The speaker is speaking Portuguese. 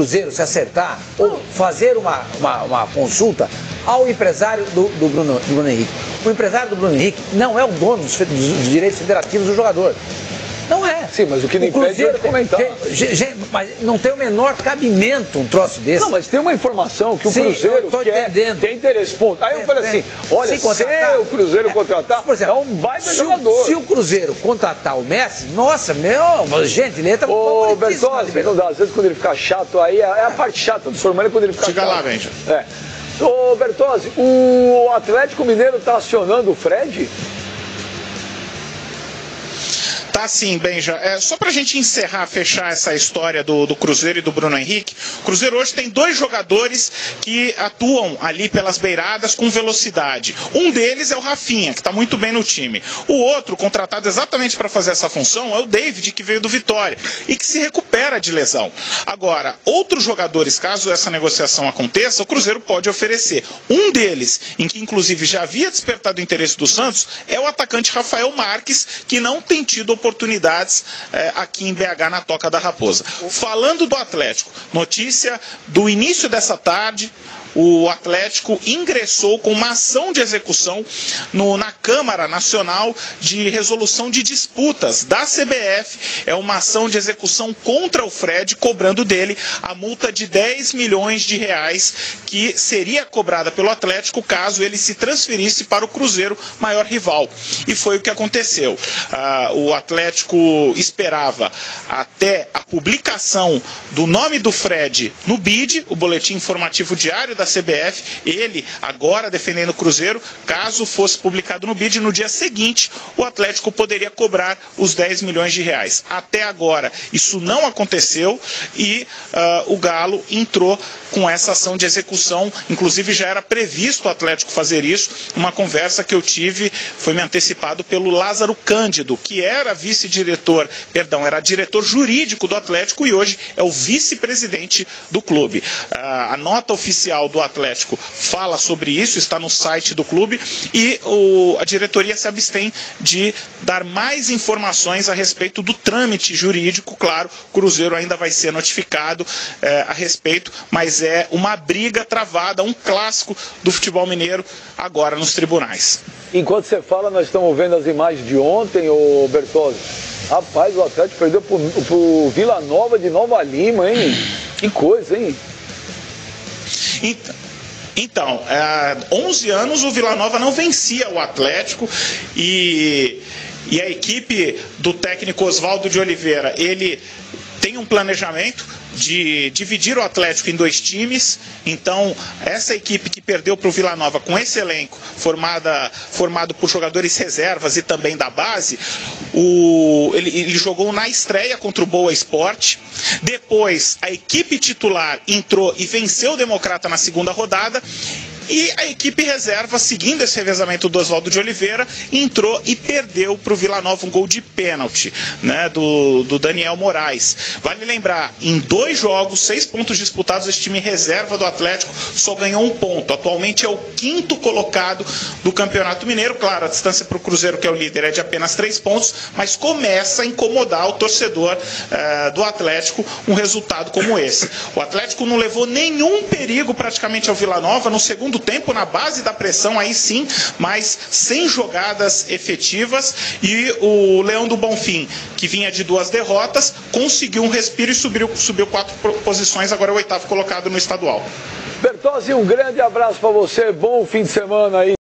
Cruzeiro se acertar ou fazer uma consulta ao empresário do Bruno Henrique. O empresário do Bruno Henrique não é o dono dos direitos federativos do jogador. Não é. Sim, mas o que não impede é comentar. Mas não tem o menor cabimento um troço desse. Não, mas tem uma informação que o Cruzeiro tem interesse. Ponto. Aí eu falei assim, olha, se o Cruzeiro contratar, por exemplo, é um baita jogador. Se o Cruzeiro contratar o Messi, nossa, gente, ele entra com o Bertozzi, não dá, às vezes quando ele fica chato, aí é a parte chata do Sormani é quando ele fica chato. Chega lá, Benja. Ô Bertozzi, o Atlético Mineiro está acionando o Fred? Tá sim, Benja. Só pra gente encerrar, fechar essa história do Cruzeiro e do Bruno Henrique, o Cruzeiro hoje tem 2 jogadores que atuam ali pelas beiradas com velocidade. Um deles é o Rafinha, que tá muito bem no time. O outro, contratado exatamente para fazer essa função, é o David, que veio do Vitória e que se recupera de lesão. Agora, outros jogadores, caso essa negociação aconteça, o Cruzeiro pode oferecer. Um deles, em que inclusive já havia despertado o interesse do Santos, é o atacante Rafael Marques, que não tem tido oportunidades aqui em BH na Toca da Raposa. Falando do Atlético, notícia do início dessa tarde, o Atlético ingressou com uma ação de execução na Câmara Nacional de Resolução de Disputas da CBF. É uma ação de execução contra o Fred, cobrando dele a multa de 10 milhões de reais que seria cobrada pelo Atlético caso ele se transferisse para o Cruzeiro, maior rival. E foi o que aconteceu. O Atlético esperava até a publicação do nome do Fred no BID, o Boletim Informativo Diário da CBF, ele agora defendendo o Cruzeiro, caso fosse publicado no BID, no dia seguinte o Atlético poderia cobrar os 10 milhões de reais. Até agora isso não aconteceu e o Galo entrou com essa ação de execução, inclusive já era previsto o Atlético fazer isso, uma conversa que eu tive, foi me antecipado pelo Lázaro Cândido, que era era diretor jurídico do Atlético e hoje é o vice-presidente do clube. A nota oficial do Atlético fala sobre isso, está no site do clube e a diretoria se abstém de dar mais informações a respeito do trâmite jurídico. Claro, o Cruzeiro ainda vai ser notificado a respeito, mas é uma briga travada, um clássico do futebol mineiro agora nos tribunais. Enquanto você fala, nós estamos vendo as imagens de ontem, ô Bertozzi. Rapaz, o Atlético perdeu pro Vila Nova de Nova Lima, hein? Que coisa, hein? Então, 11 anos o Vila Nova não vencia o Atlético e a equipe do técnico Oswaldo de Oliveira, ele tem um planejamento de dividir o Atlético em 2 times. Então, essa equipe que perdeu para o Vila Nova com esse elenco, formado por jogadores reservas e também da base, ele jogou na estreia contra o Boa Esporte. Depois, a equipe titular entrou e venceu o Democrata na segunda rodada. E a equipe reserva, seguindo esse revezamento do Oswaldo de Oliveira, entrou e perdeu para o Vila Nova um gol de pênalti, né, do Daniel Moraes. Vale lembrar, em 2 jogos, 6 pontos disputados, esse time reserva do Atlético só ganhou 1 ponto. Atualmente é o 5º colocado do Campeonato Mineiro. Claro, a distância para o Cruzeiro, que é o líder, é de apenas 3 pontos, mas começa a incomodar o torcedor do Atlético um resultado como esse. O Atlético não levou nenhum perigo praticamente ao Vila Nova no segundo tempo, na base da pressão, aí sim, mas sem jogadas efetivas, e o Leão do Bonfim, que vinha de 2 derrotas, conseguiu um respiro e subiu 4 posições, agora é o 8º colocado no estadual. Bertozzi, um grande abraço para você, bom fim de semana aí.